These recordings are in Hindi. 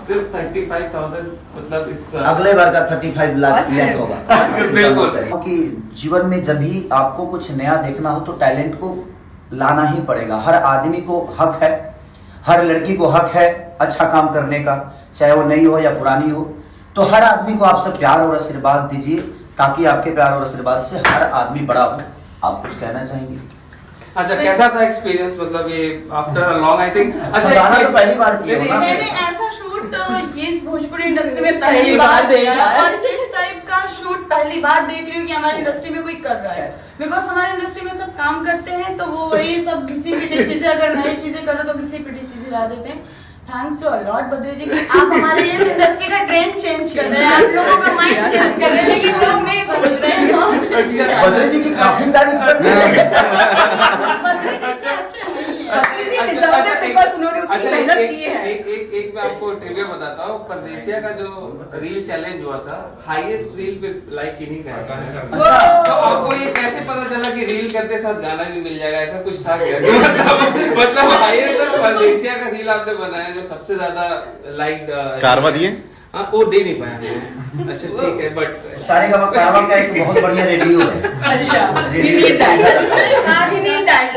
सिर्फ 35,000 मतलब अगले बार का 35 लाख लेट होगा। बिल्कुल। क्योंकि जीवन में जब भी आपको कुछ नया देखना हो तो टैलेंट को लाना ही पड़ेगा। हर आदमी को हक है, हर लड़की को हक है अच्छा काम करने का, चाहे वो नई हो या पुरानी हो। तो हर आदमी को आप सब प्यार और आशीर्वाद दीजिए ताकि आपके प्यार और आशीर्वाद से हर आदमी बड़ा हो। आप कुछ कहना चाहेंगे? अच्छा, कैसा था एक्सपीरियंस, मतलब ये after a long I think. अच्छा, गाना तो पहली बार किया नहीं, होगा। मैंने ऐसा शूट ये भोजपुरी इंडस्ट्री में पहली बार देखा है और इस टाइप का शूट पहली बार देख रही हूँ कि हमारी इंडस्ट्री में कोई कर रहा है। बिकॉज हमारी इंडस्ट्री में सब काम करते हैं तो वो वही सब घिसी पिटी चीजें, अगर नई चीजें करो तो घिसी पिटी चीजें ला देते हैं। थैंक्स टू लॉर्ड बद्री जी कि आप हमारे इस इंडस्ट्री का ट्रेंड चेंज कर रहे हैं, आप लोगों का माइंड चेंज कर रहे हैं, लेकिन हम लोग नहीं समझ रहे हैं। बद्री जी की काफी तारीफ करते हैं। बद्री जी डिजर्व है बिकॉज़ उन्होंने उतनी मेहनत की है। एक मैं आपको ट्रिविया बताता हूँ। परदेसिया का जो रील चैलेंज हुआ था, हाईएस्ट रील पे लाइक इन्हीं का है। तो आपको ये कैसे पता चला कि रील करते साथ गाना भी मिल जाएगा? ऐसा कुछ था क्या? मतलब हाईएस्ट परदेसिया का रील आपने बनाया जो सबसे ज्यादा लाइक कारवा दिए? हाँ, वो दे नहीं पाया। अच्छा ठीक है, बट सारे का एक बहुत बढ़िया रेडियो है। अच्छा,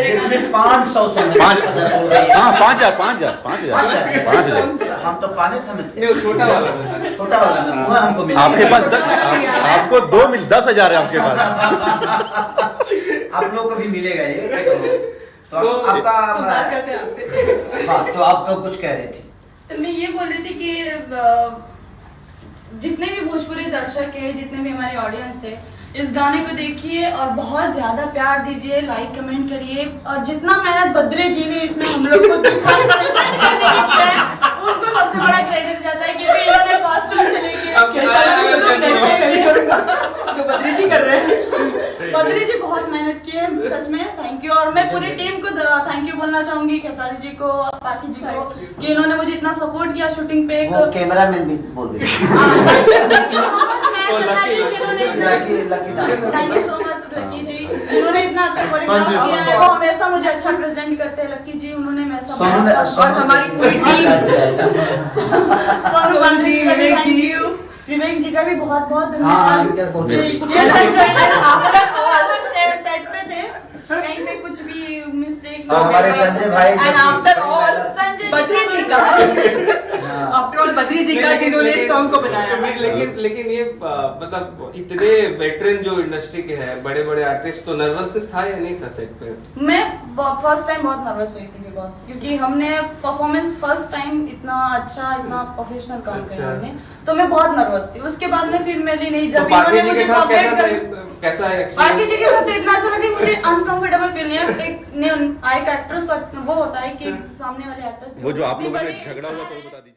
इसमें 500 सॉन्ग। 5,000 हम तो पाने समझते नहीं, वो छोटा वाला बना। छोटा वाला ना, वो हमको मिला। आपके पास आपको 10,000 है आपके पास। आप लोग को भी मिलेगा ये। तो आपका हाँ, तो आप तो कुछ कह रहे थे? तो मैं ये बोल रही थी कि जितने भी भोजपुरी दर्शक है, जितने भी हमारे ऑडियंस है, इस गाने को देखिए और बहुत ज्यादा प्यार दीजिए, लाइक कमेंट करिए। और जितना मेहनत बद्रे जी ने इसमें हम लोग को उनको सबसे बड़ा क्रेडिट जाता है क्योंकि इन्होंने कॉस्ट्यूम से लेके जो बद्री जी कर रहे हैं। बद्री जी बहुत मेहनत की है, सच में थैंक यू। और मैं पूरी टीम को थैंक यू बोलना चाहूंगी, खेसारी जी को, पाकी जी को, कि इन्होंने मुझे इतना सपोर्ट किया शूटिंग पे। कैमरामैन भी बोल दे। थैंक यू सो मच लक्की जी, इन्होंने इतना अच्छा कोरियोग्राफ किया है। वो हमेशा मुझे अच्छा प्रेजेंट करते हैं लक्की जी, उन्होंने और हमारी पूरी सोनू जी, विवेक जी का भी बहुत बहुत धन्यवाद। सेट पे थे, कहीं पे कुछ भी मिस्टेक। और हमारे संजय भाई, and after all Sanjay Badri ji का, आफ्टर ऑल बद्री जी का जिन्होंने इस सॉन्ग को बनाया। लेकिन ये मतलब इतने वेटरन जो इंडस्ट्री के हैं, बड़े बड़े आर्टिस्ट, तो नर्वसनेस था या नहीं था सेट पे? मैं फर्स्ट टाइम बहुत नर्वस हुई थी बिकॉज क्योंकि हमने परफॉर्मेंस फर्स्ट टाइम इतना अच्छा, इतना प्रोफेशनल काम किया हमने, तो मैं बहुत नर्वस थी। उसके बाद में फिर मिली नहीं, जब इन्होंने मुझे कैसा पार्टी जी के साथ तो इतना अच्छा लगा, मुझे अनकंफर्टेबल फील नहीं है। एक आए एक्टर्स का वो होता है कि सामने वाले एक्टर्स वो जो आप लोगों में झगड़ा हुआ तो बता दीजिए।